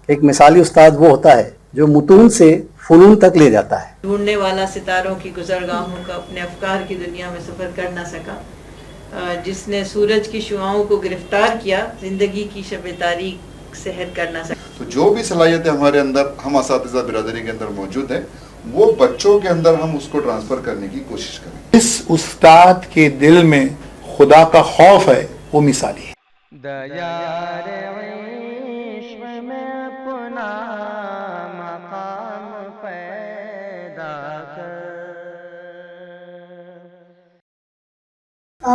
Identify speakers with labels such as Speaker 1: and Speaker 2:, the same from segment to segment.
Speaker 1: ایک مثالی استاد وہ ہوتا ہے جو متون سے فنون تک لے جاتا ہے.
Speaker 2: ڈھونڈنے والا ستاروں کی گزرگاہوں کا اپنے افکار کی دنیا میں سفر کر نہ سکا، جس نے سورج کی شعاؤں کو گرفتار کیا، زندگی کی شب تاریک سحر کر نہ سکا.
Speaker 3: تو جو بھی صلاحیتیں ہمارے اندر، ہم اساتذہ برادری کے اندر موجود ہیں، وہ بچوں کے اندر ہم اس کو ٹرانسفر کرنے کی کوشش کریں.
Speaker 4: اس استاد کے دل میں خدا کا خوف ہے، وہ مثالی ہے.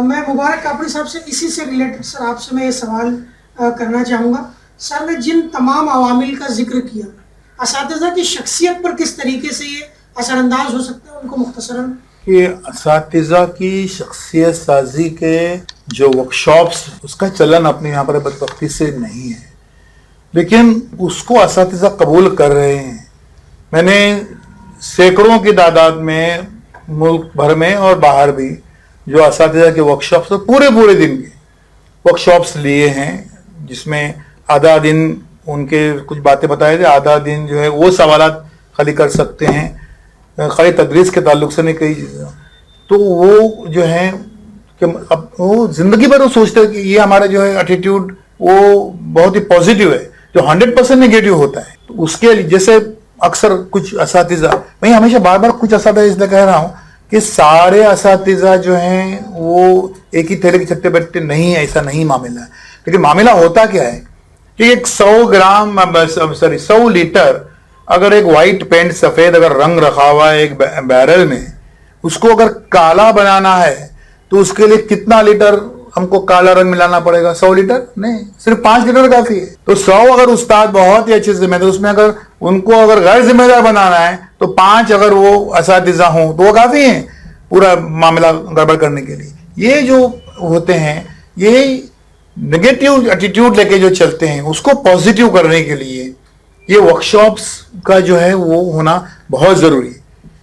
Speaker 5: میں مبارک کاپڑی صاحب سے اسی سے ریلیٹڈ سر آپ سے میں یہ سوال کرنا چاہوں گا. سر نے جن تمام عوامل کا ذکر کیا، اساتذہ کی شخصیت پر کس طریقے سے یہ اثر انداز ہو سکتا ہے، ان کو مختصراً.
Speaker 4: کہ اساتذہ کی شخصیت سازی کے جو ورکشاپس، اس کا چلن اپنے یہاں پر بدبختی سے نہیں ہے، لیکن اس کو اساتذہ قبول کر رہے ہیں. میں نے سینکڑوں کی تعداد میں ملک بھر میں اور باہر بھی جو اساتذہ کے ورکشاپس پورے دن کے ورکشاپس لیے ہیں، جس میں آدھا دن ان کے کچھ باتیں بتائے تھے، آدھا دن جو ہے وہ سوالات خالی کر سکتے ہیں، خالی تدریس کے تعلق سے نہیں، کئی چیزیں. تو وہ جو ہیں کہ اب وہ زندگی بھر وہ سوچتے ہیں کہ یہ ہمارا جو ہے ایٹیٹیوڈ وہ بہت ہی پازیٹیو ہے، جو 100% نگیٹو ہوتا ہے. تو اس کے جیسے اکثر کچھ اساتذہ، میں ہمیشہ بار بار کچھ اساتذہ اس لیے کہہ رہا ہوں کہ سارے اساتذہ جو ہیں وہ ایک ہی تھیلے کے چھتے بیٹھتے نہیں ہیں، ایسا نہیں معاملہ ہے. لیکن معاملہ ہوتا کیا ہے کہ ایک 100 لیٹر اگر ایک وائٹ پینٹ سفید اگر رنگ رکھا ہوا ہے ایک بیرل میں، اس کو اگر کالا بنانا ہے تو اس کے لیے کتنا لیٹر ہم کو کالا رنگ ملانا پڑے گا؟ 100 لیٹر نہیں، صرف 5 لیٹر کافی ہے. تو 100 اگر استاد بہت ہی اچھے ذمہ دار، اس میں اگر ان کو اگر غیر ذمہ دار بنانا ہے تو 5 اگر وہ اساتذہ ہوں تو وہ کافی ہیں پورا معاملہ گڑبڑ کرنے کے لیے. یہ جو ہوتے ہیں، یہ نگیٹیو ایٹیٹیوڈ لے کے جو چلتے ہیں، اس کو پازیٹیو کرنے کے لیے یہ ورکشاپس کا جو ہے وہ ہونا بہت ضروری ہے.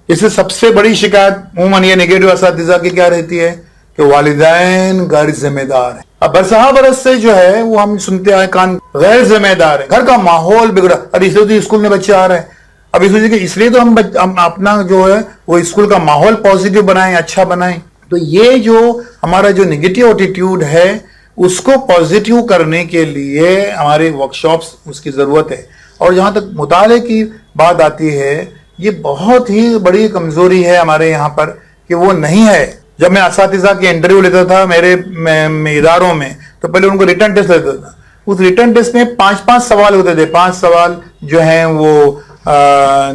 Speaker 4: اس سے سب سے بڑی شکایت عموماً یہ نگیٹو اساتذہ کی کیا رہتی ہے کہ والدین غیر ذمہ دار ہیں. اب برسہ برس سے جو ہے وہ ہم سنتے آئے کان غیر ذمہ دار ہیں، گھر کا ماحول بگڑا. اب اس لیے تو اسکول میں بچے آ رہے ہیں، اب اس لیے تو ہم اپنا جو ہے وہ اسکول کا ماحول پازیٹیو بنائیں، اچھا بنائیں. تو یہ جو ہمارا جو نگیٹیو ایٹیٹیوڈ ہے اس کو پازیٹیو کرنے کے لیے ہمارے ورکشاپس اس کی ضرورت ہے. اور جہاں تک مطالعے کی بات آتی ہے، یہ بہت ہی بڑی کمزوری ہے ہمارے یہاں پر کہ وہ نہیں ہے. جب میں اساتذہ کی انٹرویو لیتا تھا میرے اداروں میں تو پہلے ان کو ریٹن ٹیسٹ لیتا تھا. اس ریٹن ٹیسٹ میں 5 سوال ہوتے تھے. 5 سوال جو ہیں وہ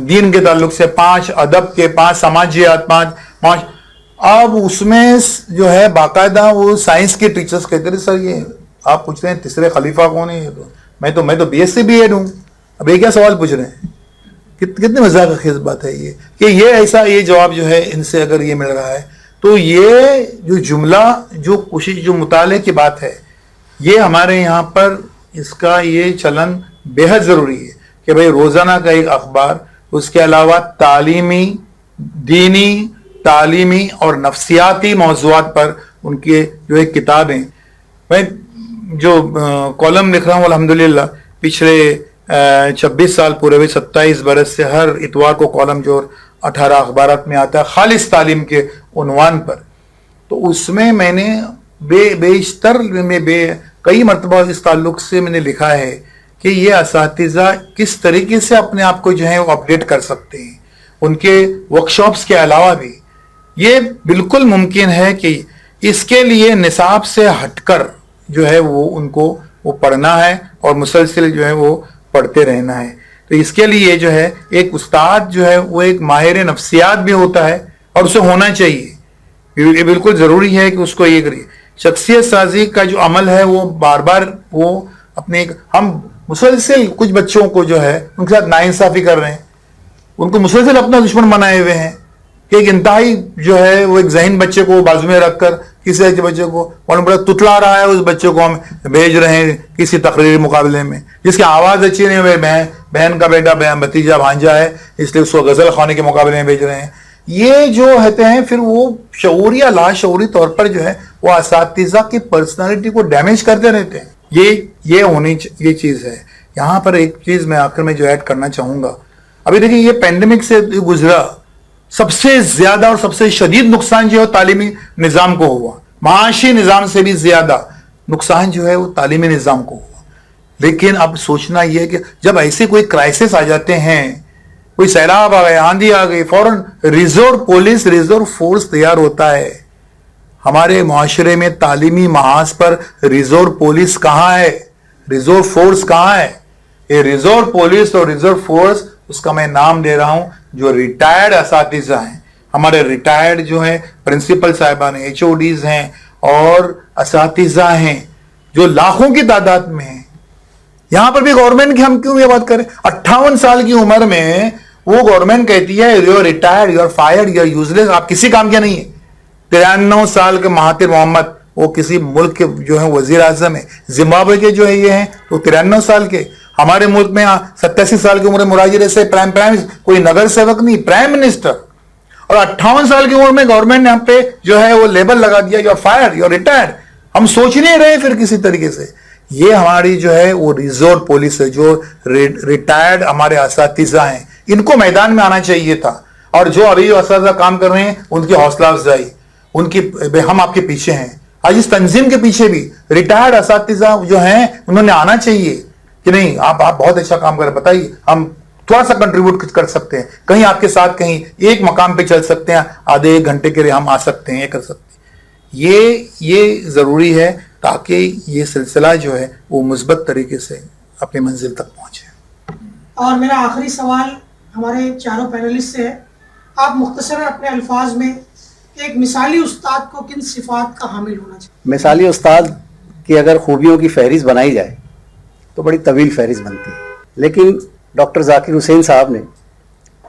Speaker 4: دین کے تعلق سے، 5 ادب کے، 5 سماجیات، 5. اب اس میں جو ہے باقاعدہ وہ سائنس کے ٹیچرز کہتے تھے سر یہ آپ پوچھ رہے ہیں تیسرے خلیفہ کون ہے؟ میں تو B S C B Ed ہوں، اب یہ کیا سوال پوچھ رہے ہیں؟ کتنے مزاق خیز بات ہے یہ کہ یہ ایسا یہ جواب جو ہے ان سے اگر یہ مل رہا ہے. تو یہ جو جملہ جو کوشش جو مطالعے کی بات ہے، یہ ہمارے یہاں پر اس کا یہ چلن بے حد ضروری ہے کہ بھئی روزانہ کا ایک اخبار، اس کے علاوہ دینی تعلیمی اور نفسیاتی موضوعات پر ان کے جو ایک کتابیں. میں جو کالم لکھ رہا ہوں الحمدللہ پچھلے 26 سال پورے ہوئے، 27 برس سے ہر اتوار کو کالم جو 18 اخبارات میں آتا ہے خالص تعلیم کے عنوان پر. تو اس میں میں نے بیشتر میں کئی مرتبہ اس تعلق سے میں نے لکھا ہے کہ یہ اساتذہ کس طریقے سے اپنے آپ کو جو ہے وہ اپڈیٹ کر سکتے ہیں. ان کے ورکشاپس کے علاوہ بھی یہ بالکل ممکن ہے کہ اس کے لیے نصاب سے ہٹ کر جو ہے وہ ان کو وہ پڑھنا ہے اور مسلسل جو ہے وہ پڑھتے رہنا ہے. تو اس کے لیے جو ہے ایک استاد جو ہے وہ ایک ماہر نفسیات بھی ہوتا ہے اور اسے ہونا چاہیے. یہ بالکل ضروری ہے کہ اس کو یہ کریے. شخصیت سازی کا جو عمل ہے وہ بار بار وہ اپنے ہم مسلسل کچھ بچوں کو جو ہے ان کے ساتھ ناانصافی کر رہے ہیں، ان کو مسلسل اپنا دشمن بنائے ہوئے ہیں کہ ایک انتہائی جو ہے وہ ایک ذہین بچے کو بازو میں رکھ کر کسی ایسے بچے کو بڑا تتلا رہا ہے، اس بچے کو ہم بھیج رہے ہیں کسی تقریری مقابلے میں جس کی آواز اچھی نہیں ہے، بہن کا بیٹا بھتیجا بھانجا ہے اس لیے اس کو غزل خوانے کے مقابلے میں بھیج رہے ہیں. یہ جو ہوتے ہیں پھر وہ شعوری یا لاشعوری طور پر جو ہے وہ اساتذہ کی پرسنالٹی کو ڈیمیج کرتے رہتے ہیں. یہ چیز ہے. यहाँ पर एक चीज मैं आखिर में जो ऐड करना चाहूंगा, अभी देखिए ये पैंडेमिक से गुजरा, सबसे ज्यादा और सबसे शदीद नुकसान जो है तालीमी निजाम को हुआ, माशी निजाम से भी ज्यादा नुकसान जो है वो तालीमी निजाम को हुआ। लेकिन अब सोचना यह है कि जब ऐसे कोई क्राइसिस आ जाते हैं, कोई सैलाब आ गए, आंधी आ गई, फौरन रिजर्व पुलिस, रिजर्व फोर्स तैयार होता है। हमारे मुआशरे में तालीमी महाज पर रिजर्व पुलिस कहाँ है, रिजर्व फोर्स कहाँ है? ये रिजर्व पुलिस और रिजर्व फोर्स, उसका मैं नाम दे रहा हूं, जो रिटायर्ड असातिज़ा हैं, हमारे रिटायर्ड जो हैं प्रिंसिपल साहिबान, HODs हैं और असातिज़ा हैं, जो लाखों की तादाद में हैं। यहां पर भी गवर्नमेंट की हम क्यों ये बात करें? 58 साल की उम्र में वो गवर्नमेंट कहती है you are retired, you are fired, you are useless, आप किसी काम के नहीं है। 93 साल के महातिर मोहम्मद, वो किसी मुल्क के जो है वजीर आजम है, जिम्बाब्वे के जो है ये हैं तो 93 साल के। हमारे मुल्क में 87 साल की उम्र मुराजिर से प्राइम कोई नगर सेवक नहीं, प्राइम मिनिस्टर। और 58 साल की उम्र में गवर्नमेंट ने हम पे जो है वो लेबल लगा दिया, you are fired, you are retired. हम सोच नहीं रहे फिर किसी तरीके से। ये हमारी जो है वो रिजर्व पुलिस है, जो रिटायर्ड हमारे असातिज़ा हैं, इनको मैदान में आना चाहिए था। और जो अभी असातिज़ा काम कर रहे हैं उनकी हौसला अफजाई, उनकी, हम आपके पीछे हैं। आज इस तंजीम के पीछे भी रिटायर्ड असातिज़ा जो हैं उन्होंने आना चाहिए कि नहीं आप बहुत अच्छा काम कर रहे हैं, बताइए हम थोड़ा सा कंट्रीब्यूट कर सकते हैं, कहीं आपके साथ कहीं एक मकाम पे चल सकते हैं, आधे 1 घंटे के लिए हम आ सकते हैं, ये कर सकते हैं। ये ज़रूरी है ताकि ये सिलसिला जो है वो मुस्बत तरीके से अपनी मंजिल तक पहुंचे।
Speaker 5: और मेरा आखिरी सवाल हमारे चारों पैनलिस्ट से है, आप मुख्तसरन अपने अल्फाज में एक मिसाली उस्ताद को किन सिफात का हामिल होना चाहिए?
Speaker 1: मिसाली उस्ताद की अगर खूबियों की फहरिस्त बनाई जाए तो बड़ी तवील फहरिस्त बनती है, लेकिन डॉक्टर जाकिर हुसैन साहब ने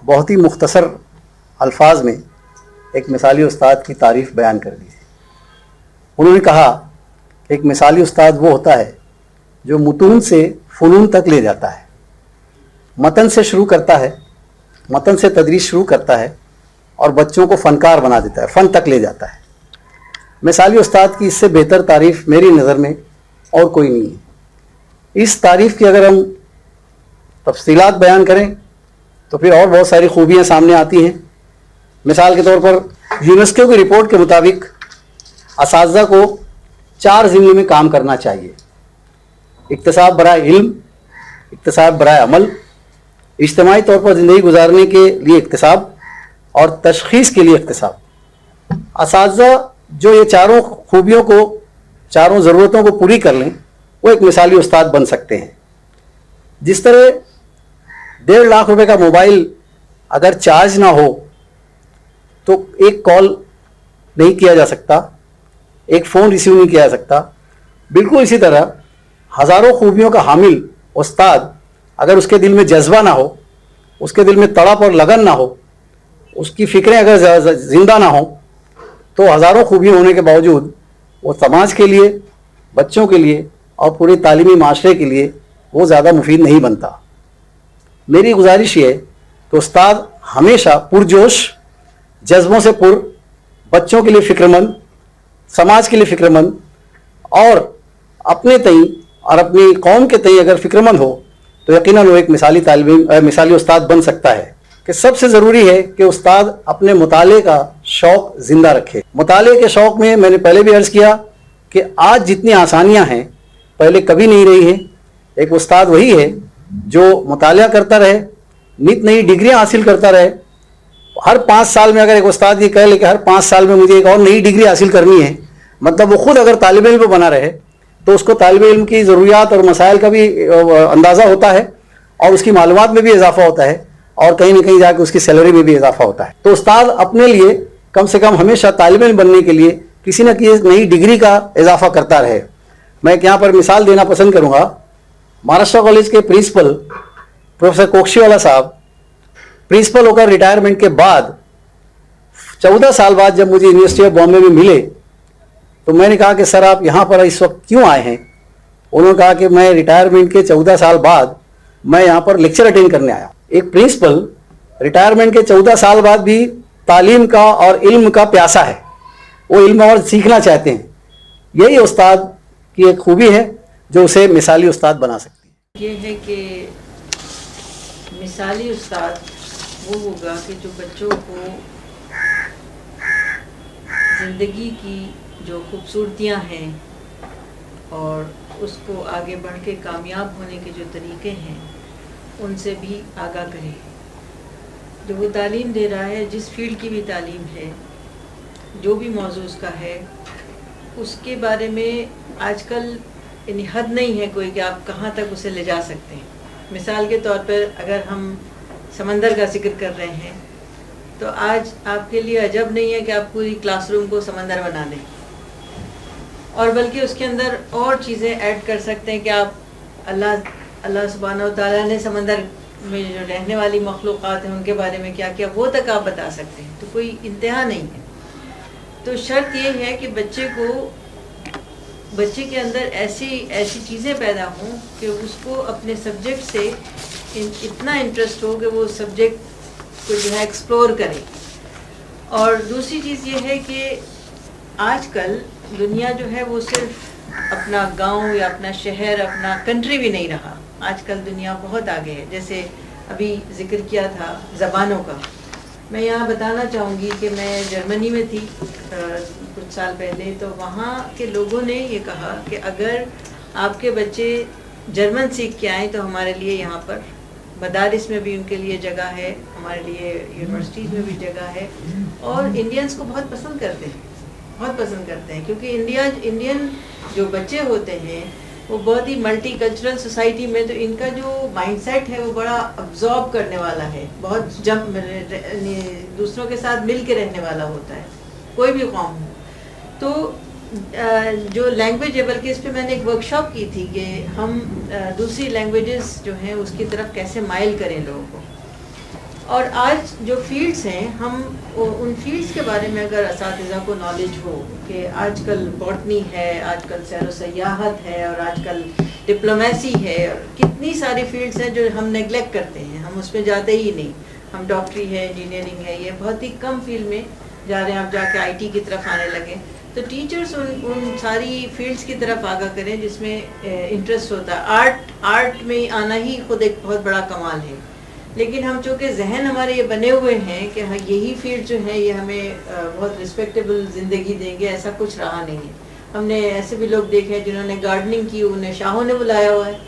Speaker 1: बहुत ही मुख्तसर अल्फाज में एक मिसाली उस्ताद की तारीफ़ बयान कर दी है। उन्होंने कहा एक मिसाली उस्ताद वो होता है जो मुतून से फ़नून तक ले जाता है, मतन से शुरू करता है, मतन से तदरीस शुरू करता है और बच्चों को फ़नकार बना देता है, फ़न तक ले जाता है। मिसाली उस्ताद की इससे बेहतर तारीफ़ मेरी नज़र में और कोई नहीं है। इस तारीफ़ की अगर हम तफसीलात बयान करें तो फिर और बहुत सारी खूबियाँ सामने आती हैं। मिसाल के तौर पर यूनेस्को की रिपोर्ट के मुताबिक असातिज़ा को 4 ज़िम्मे में काम करना चाहिए: इक्तिसाब बराए इल्म, इक्तिसाब बराए अमल, इज्तिमाई तौर पर ज़िंदगी गुजारने के लिए इक्तिसाब और तशख़ीस के लिए इक्तिसाब। असातिज़ा जो ये चारों खूबियों को, चारों ज़रूरतों को पूरी कर लें, वो एक मिसाली उस्ताद बन सकते हैं। जिस तरह 1.5 लाख रुपए का मोबाइल अगर चार्ज ना हो तो एक कॉल नहीं किया जा सकता, एक फ़ोन रिसीव नहीं किया जा सकता, बिल्कुल इसी तरह हज़ारों खूबियों का हामिल उस्ताद अगर उसके दिल में जज्बा ना हो, उसके दिल में तड़प और लगन ना हो, उसकी फ़िक्रें अगर ज़िंदा ना हो, तो हज़ारों खूबियाँ होने के बावजूद वो समाज के लिए, बच्चों के लिए और पूरे तालीमी माशरे के लिए वो ज़्यादा मुफीद नहीं बनता। मेरी गुजारिश ये कि उस्ताद हमेशा पुरजोश, जज्बों से पुर, बच्चों के लिए फ़िक्रमंद, समाज के लिए फ़िक्रमंद और अपने तई और अपनी कौम के तई अगर फ़िक्रमंद हो तो यकीनन वो एक मिसाली उस्ताद बन सकता है। कि सबसे ज़रूरी है कि उस्ताद अपने मुताले का शौक़ ज़िंदा रखे। मुताले के शौक़ में मैंने पहले भी अर्ज़ किया कि आज जितनी आसानियाँ हैं पहले कभी नहीं रही हैं। एक उस्ताद वही है जो मुताला करता रहे, नित नई डिग्रियाँ हासिल करता रहे। हर 5 साल में अगर एक उस्ताद ये कह ले कि हर 5 साल में मुझे एक और नई डिग्री हासिल करनी है, मतलब वो खुद अगर तालिब इल्म बना रहे तो उसको तालिब इल्म की ज़रूरियात और मसाइल का भी अंदाज़ा होता है और उसकी मालूमात में भी इजाफा होता है और कहीं ना कहीं जाकर उसकी सैलरी में भी इजाफा होता है। तो उस्ताद अपने लिए कम से कम हमेशा तालिब इल्म बनने के लिए किसी न किसी नई डिग्री का इजाफा करता रहे। मैं यहाँ पर मिसाल देना पसंद करूँगा। महाराष्ट्र कॉलेज के प्रिंसिपल प्रोफेसर कोकशीवाला साहब प्रिंसिपल होकर रिटायरमेंट के बाद 14 साल बाद जब मुझे यूनिवर्सिटी ऑफ बॉम्बे में मिले तो मैंने कहा कि सर आप यहाँ पर इस वक्त क्यों आए हैं? उन्होंने कहा कि मैं रिटायरमेंट के 14 साल बाद मैं यहाँ पर लेक्चर अटेंड करने आया। एक प्रिंसिपल रिटायरमेंट के 14 साल बाद भी तालीम का और इल्म का प्यासा है, वो इल्म और सीखना चाहते हैं। यही उस्ताद की एक खूबी है जो उसे मिसाली उस्ताद बना सकती है।
Speaker 2: ये है कि मिसाली उस्ताद वो होगा कि जो बच्चों को ज़िंदगी की जो खूबसूरतियाँ हैं और उसको आगे बढ़ के कामयाब होने के जो तरीक़े हैं उनसे भी आगाह करे। जो वो तालीम दे रहा है, जिस फील्ड की भी तालीम है, जो भी मौजू उसका है, उसके बारे में आजकल यानी हद नहीं है कोई कि आप कहाँ तक उसे ले जा सकते हैं। मिसाल के तौर पर अगर हम समंदर का जिक्र कर रहे हैं तो आज आपके लिए अजब नहीं है कि आप पूरी क्लासरूम को समंदर बना दें, और बल्कि उसके अंदर और चीज़ें ऐड कर सकते हैं कि आप अल्लाह सुब्हानहू व तआला ने समंदर में जो रहने वाली मखलूक़ात हैं उनके बारे में क्या किया वो तक आप बता सकते हैं। तो कोई इंतहा नहीं है। तो शर्त ये है कि बच्चे के अंदर ऐसी चीज़ें पैदा हों कि उसको अपने सब्जेक्ट से इतना इंटरेस्ट हो कि वो सब्जेक्ट को जो है एक्सप्लोर करे। और दूसरी चीज़ ये है कि आजकल दुनिया जो है वो सिर्फ अपना गांव या अपना शहर, अपना कंट्री भी नहीं रहा। आजकल दुनिया बहुत आगे है। जैसे अभी जिक्र किया था ज़बानों का, मैं यहाँ बताना चाहूँगी कि मैं जर्मनी में थी कुछ साल पहले, तो वहाँ के लोगों ने ये कहा कि अगर आपके बच्चे जर्मन सीख के आएँ तो हमारे लिए यहाँ पर मदारिस में भी उनके लिए जगह है, हमारे लिए यूनिवर्सिटीज़ में भी जगह है, और इंडियंस को बहुत पसंद करते हैं, बहुत पसंद करते हैं, क्योंकि इंडियन जो बच्चे होते हैं वो बहुत ही मल्टी कल्चरल सोसाइटी में, तो इनका जो माइंडसेट है वो बड़ा अब्जॉर्ब करने वाला है, बहुत दूसरों के साथ मिल के रहने वाला होता है, कोई भी कौम हो। तो जो लैंग्वेज है, बल्कि इस पे मैंने एक वर्कशॉप की थी कि हम दूसरी लैंग्वेजेस जो हैं उसकी तरफ कैसे माइल करें लोगों को। और आज जो फील्ड्स हैं, हम उन फील्ड्स के बारे में अगर असातिज़ा को नॉलेज हो कि आजकल बॉटनी है, आजकल सैर व सयाहत है, और आजकल डिप्लोमेसी है, और कितनी सारी फील्ड्स हैं जो हम नेगलेक्ट करते हैं, हम उसमें जाते ही नहीं। हम डॉक्टरी है, इंजीनियरिंग है, ये बहुत ही कम फील्ड में जा रहे हैं, आप जाके IT की तरफ आने लगे। तो टीचर्स उन सारी फील्ड्स की तरफ आगाह करें जिसमें इंटरेस्ट होता है। आर्ट में आना ही खुद एक बहुत बड़ा कमाल है, लेकिन हम चूँकि जहन हमारे ये बने हुए हैं कि हाँ यही फील्ड जो है ये हमें बहुत रिस्पेक्टेबल ज़िंदगी देंगे, ऐसा कुछ रहा नहीं है। हमने ऐसे भी लोग देखे हैं जिन्होंने गार्डनिंग की, उन्हें शाहों ने बुलाया हुआ है।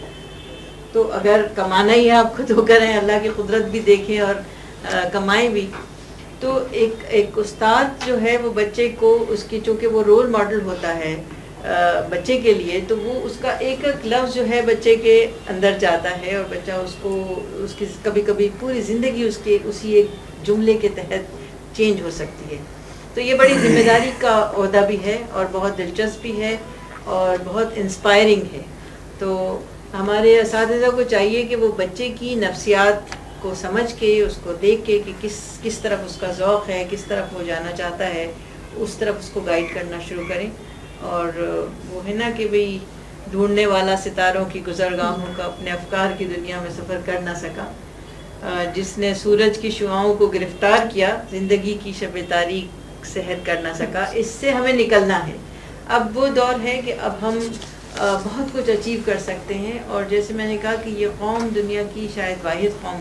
Speaker 2: तो अगर कमाना ही है आपको तो करें, अल्लाह की कुदरत भी देखें और कमाएं भी। तो एक उस्ताद जो है वो बच्चे को, उसकी चूँकि वो रोल मॉडल होता है बच्चे के लिए, तो वो उसका एक एक लफ्ज़ जो है बच्चे के अंदर जाता है, और बच्चा उसकी कभी कभी पूरी ज़िंदगी उसी एक जुमले के तहत चेंज हो सकती है। तो ये बड़ी जिम्मेदारी का ओहदा भी है और बहुत दिलचस्प भी है और बहुत इंस्पायरिंग है। तो हमारे असातिज़ा को चाहिए कि वो बच्चे की नफ्सियात को समझ के, उसको देख के कि किस तरफ उसका ज़ौक़ है, किस तरफ वो जाना चाहता है, उस तरफ उसको गाइड करना शुरू करें। और वो है ना कि भाई ढूंढने वाला सितारों की गुज़रगाहों का अपने अफकार की दुनिया में सफ़र कर ना सका, जिसने सूरज की शुआओं को गिरफ्तार किया, ज़िंदगी की शब तारीक सहर कर ना सका। इससे हमें निकलना है। अब वो दौर है कि अब हम बहुत कुछ अचीव कर सकते हैं, और जैसे मैंने कहा कि ये कौम दुनिया की शायद वाहिद कौम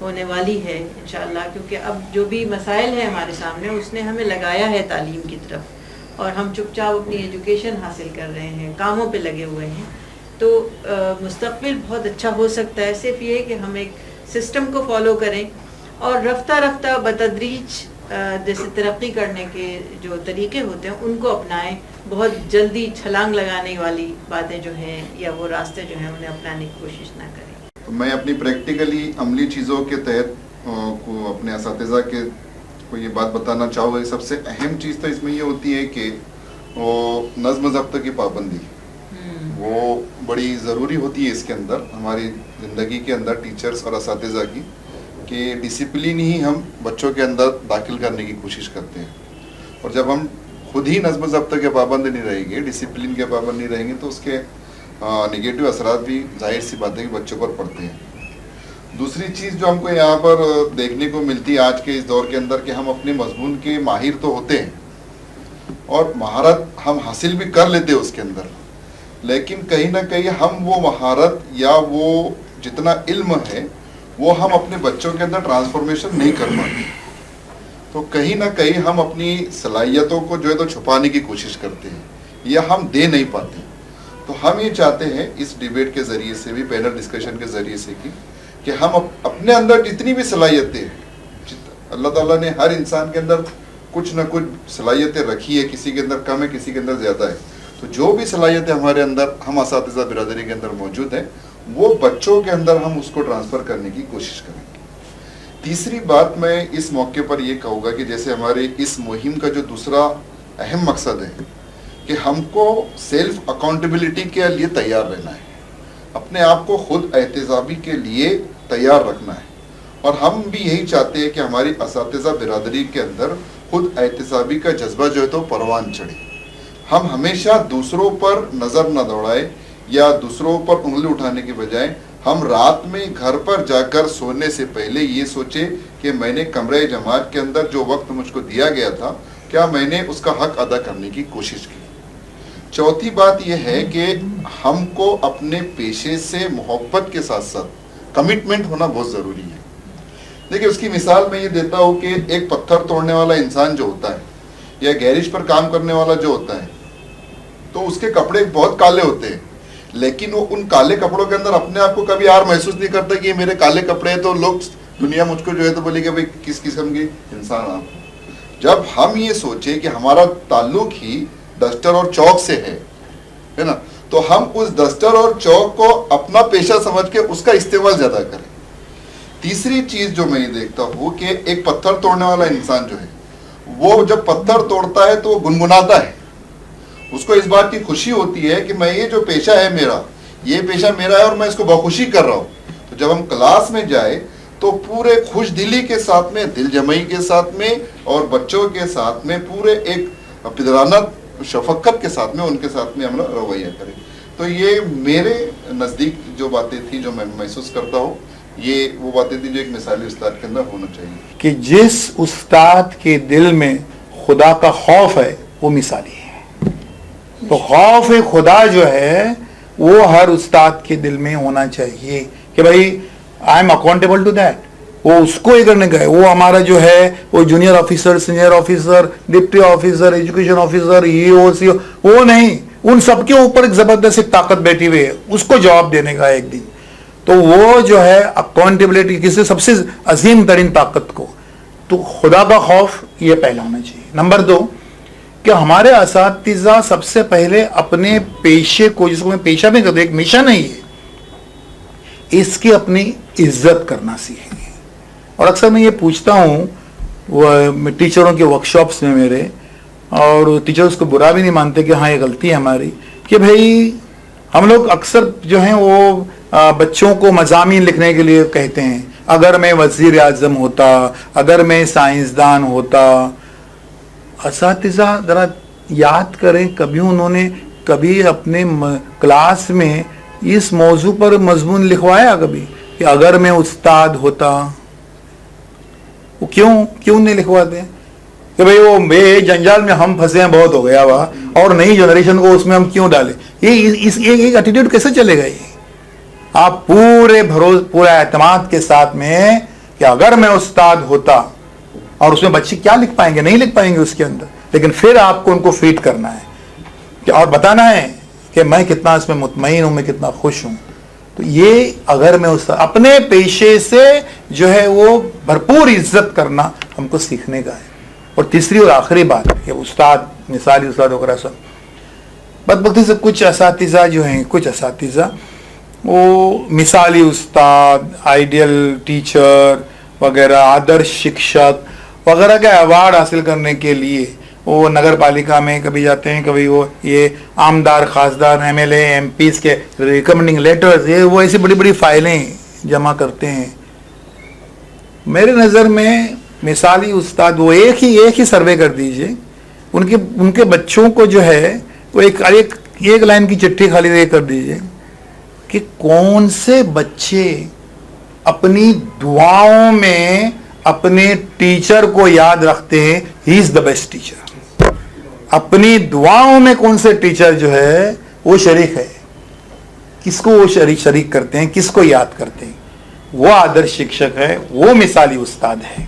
Speaker 2: होने वाली है इंशाअल्लाह, क्योंकि अब जो भी मसाइल हैं हमारे सामने उसने हमें लगाया है तालीम की तरफ, और हम चुपचाप अपनी एजुकेशन हासिल कर रहे हैं, कामों पे लगे हुए हैं। तो मुस्तक़बिल बहुत अच्छा हो सकता है, सिर्फ ये कि हम एक सिस्टम को फॉलो करें और रफ्ता रफ्ता बतदरीज जैसे तरक्की करने के जो तरीके होते हैं उनको अपनाएं। बहुत जल्दी छलांग लगाने वाली बातें जो हैं या वो रास्ते जो हैं उन्हें अपनाने की कोशिश ना करें।
Speaker 3: तो मैं अपनी प्रैक्टिकली अमली चीज़ों के तहत को अपने असातिज़ा के को ये बात बताना चाहूँगा। सबसे अहम चीज़ तो इसमें ये होती है कि वो नज़्म ज़ब्त की पाबंदी वो बड़ी ज़रूरी होती है इसके अंदर, हमारी ज़िंदगी के अंदर टीचर्स और असातिज़ा की, कि डिसिप्लिन ही हम बच्चों के अंदर दाखिल करने की कोशिश करते हैं। और जब हम खुद ही नज़्म ज़ब्त के पाबंद नहीं रहेंगे, डिसिप्लिन के पाबंद नहीं रहेंगे, तो उसके नेगेटिव असरात भी जाहिर सी बात है कि बच्चों पर पड़ते हैं। दूसरी चीज़ जो हमको यहाँ पर देखने को मिलती है आज के इस दौर के अंदर, कि हम अपने मजमून के माहिर तो होते हैं और महारत हम हासिल भी कर लेते हैं उसके अंदर, लेकिन कहीं ना कहीं हम वो महारत या वो जितना इल्म है वो हम अपने बच्चों के अंदर ट्रांसफॉर्मेशन नहीं कर पाते, तो कहीं ना कहीं हम अपनी सलाहियतों को जो है तो छुपाने की कोशिश करते हैं या हम दे नहीं पाते। तो हम ये चाहते हैं इस डिबेट के ज़रिए से भी, पैनल डिस्कशन के ज़रिए से कि हम अपने अंदर जितनी भी सलाहियतें हैं, अल्लाह ताला ने हर इंसान के अंदर कुछ ना कुछ सलाहियतें रखी है, किसी के अंदर कम है, किसी के अंदर ज़्यादा है, तो जो भी सलाहियतें हमारे अंदर, हम असातिज़ा बिरादरी के अंदर मौजूद हैं, वो बच्चों के अंदर हम उसको ट्रांसफ़र करने की कोशिश करेंगे। तीसरी बात मैं इस मौके पर ये कहूँगा कि जैसे हमारे इस मुहिम का जो दूसरा अहम मकसद है कि हमको सेल्फ अकाउंटेबिलिटी के लिए तैयार रहना है, अपने आप को खुद एहतसाबी के लिए तैयार रखना है, और हम भी यही चाहते हैं कि हमारी असातिज़ा बिरादरी के अंदर खुद एहतसाबी का जज्बा जो है तो परवान चढ़े। हम हमेशा दूसरों पर नज़र न दौड़ाए या दूसरों पर उंगली उठाने के बजाय हम रात में घर पर जाकर सोने से पहले ये सोचे कि मैंने कमरे जमात के अंदर जो वक्त मुझको दिया गया था, क्या मैंने उसका हक अदा करने की कोशिश की। चौथी बात यह है कि हमको अपने पेशे से मोहब्बत के साथ साथ कमिटमेंट होना बहुत ज़रूरी है। देखिए, उसकी मिसाल मैं ये देता हूँ कि एक पत्थर तोड़ने वाला इंसान जो होता है या गैरेज पर काम करने वाला जो होता है, तो उसके कपड़े बहुत काले होते हैं, लेकिन वो उन काले कपड़ों के अंदर अपने आप को कभी यार महसूस नहीं करता कि ये मेरे काले कपड़े हैं, तो लोग दुनिया मुझको जो है तो बोले कि भाई किस किस्म के इंसान आप। जब हम ये सोचे कि हमारा ताल्लुक ही डस्टर और चौक से है ना, तो हम उस डस्टर और चौक को अपना पेशा समझ के उसका इस्तेमाल ज़्यादा करें। तीसरी चीज़ जो मैं ये देखता हूँ कि एक पत्थर तोड़ने वाला इंसान जो है, वो जब पत्थर तोड़ता है तो वो गुनगुनाता है, उसको इस बात की खुशी होती है कि मैं ये जो पेशा है मेरा, ये पेशा मेरा है और मैं इसको बखुशी कर रहा हूँ। तो जब हम क्लास में जाए तो पूरे खुश दिली के साथ में, दिल जमई के साथ में और बच्चों के साथ में पूरे एक पिदराना शफकत के साथ में उनके साथ में हम रवैया करें। तो ये मेरे नज़दीक जो बातें थी जो मैं महसूस करता हूँ, ये वो बातें थी जो एक मिसाली उस्ताद के अंदर होना चाहिए
Speaker 4: कि जिस उस्ताद के दिल में खुदा का खौफ है वो मिसाली है। तो खौफ खुदा जो है वो हर उस्ताद के दिल में होना चाहिए कि भाई I am accountable to that. वो उसको ये करने का है, वो हमारा जो है वो junior officer, senior officer, deputy officer, education officer, EO, CO, वो नहीं, उन सबके ऊपर एक जबरदस्त ताकत बैठी हुई है, उसको जवाब देने का एक दिन। तो वो जो है अकाउंटेबिलिटी किसी सबसे अजीम तरीन ताकत को, तो खुदा का खौफ ये पहला होना चाहिए। नंबर 2 कि हमारे असातिज़ा सबसे पहले अपने पेशे को, जिसको मैं पेशा में कहते, एक मिशन है ये, इसकी अपनी इज्जत करना सीखेंगे। और अक्सर मैं ये पूछता हूँ टीचरों के वर्कशॉप्स में मेरे, और टीचर उसको बुरा भी नहीं मानते कि हाँ ये गलती है हमारी, कि भाई हम लोग अक्सर जो हैं वो बच्चों को मज़ामीन लिखने के लिए कहते हैं, अगर मैं वज़ीर आज़म होता, अगर मैं साइंसदान होता। असातिज़ा ज़रा याद करें, कभी उन्होंने कभी अपने क्लास में इस मौजू पर मजमून लिखवाया कभी कि अगर मैं उस्ताद होता? वो क्यों नहीं लिखवाते कि भाई वो बे जंजाल में हम फंसे हैं, बहुत हो गया वह, और नई जनरेशन को उसमें हम क्यों डालें? ये एक एटीट्यूड कैसे चलेगा? ये आप पूरे एतमाद के साथ में कि अगर मैं उस्ताद होता, और उसमें बच्चे क्या लिख पाएंगे? नहीं लिख पाएंगे उसके अंदर, लेकिन फिर आपको उनको फीड करना है कि और बताना है कि मैं कितना इसमें मुतमईन हूं, मैं कितना खुश हूं। तो ये अगर मैं उस अपने पेशे से जो है वो भरपूर इज्जत करना हमको सीखने का है। और तीसरी और आखिरी बात कि उस्ताद, मिसाली उस्ताद वगैरह सब बदबख्ती से कुछ असातिज़ा जो हैं, कुछ असातिज़ा वो मिसाली उस्ताद, आइडियल टीचर वगैरह, आदर्श शिक्षक वगैरह का अवार्ड हासिल करने के लिए वो नगर पालिका में कभी जाते हैं, कभी वो ये आमदार, खासदार, एमएलए, एमपीज़ के रिकमेंडिंग लेटर्स, ये वो ऐसी बड़ी बड़ी फाइलें जमा करते हैं। मेरे नज़र में मिसाली उस्ताद वो एक ही सर्वे कर दीजिए, उनके बच्चों को जो है वो एक लाइन की चिट्ठी खाली ये कर दीजिए कि कौन से बच्चे अपनी दुआओं में अपने टीचर को याद रखते हैं, he is the best teacher. अपनी दुआओं में कौन से टीचर जो है وہ شریک ہے. کس کو وہ شریک کرتے ہیں, کس کو یاد کرتے ہیں؟ وہ آدرش شکشک ہے, وہ مثالی استاد ہے.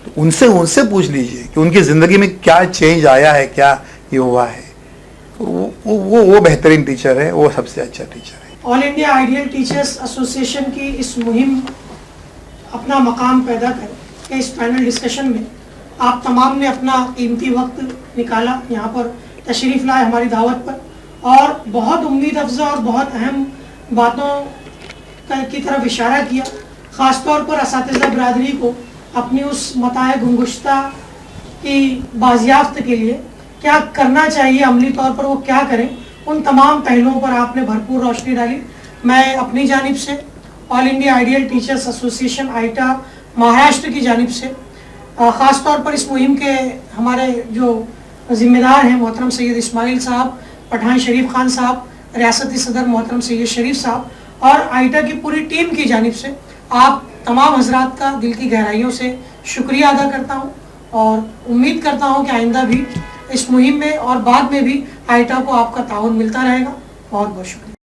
Speaker 4: تو ان سے پوچھ لیجئے کہ ان کی زندگی میں کیا چینج آیا ہے, کیا یہ ہوا ہے. وہ بہترین ٹیچر ہے, وہ سب سے اچھا ٹیچر ہے.
Speaker 5: آل انڈیا آئیڈیل ٹیچرز ایسوسیشن کی اس مہم اپنا مقام پیدا کر کے اس پینل ڈسکشن میں آپ تمام نے اپنا قیمتی وقت نکالا, یہاں پر تشریف لائے ہماری دعوت پر, اور بہت امید افزا اور بہت اہم باتوں کی طرف اشارہ کیا. خاص طور پر اساتذہ برادری کو اپنی اس متاع گنگشتہ کی بازیافت کے لیے کیا کرنا چاہیے, عملی طور پر وہ کیا کریں, ان تمام پہلوؤں پر آپ نے بھرپور روشنی ڈالی. میں اپنی جانب سے all India ideal teachers association AITA Maharashtra کی جانب سے خاص طور پر اس مہم کے ہمارے جو ذمہ دار ہیں محترم سید اسماعیل صاحب, پٹھان شریف خان صاحب, ریاستی صدر محترم سید شریف صاحب اور آئیٹا کی پوری ٹیم کی جانب سے آپ تمام حضرات کا دل کی گہرائیوں سے شکریہ ادا کرتا ہوں, اور امید کرتا ہوں کہ آئندہ بھی اس مہم میں اور بعد میں بھی آئیٹا کو آپ کا تعاون ملتا رہے گا. بہت بہت شکریہ.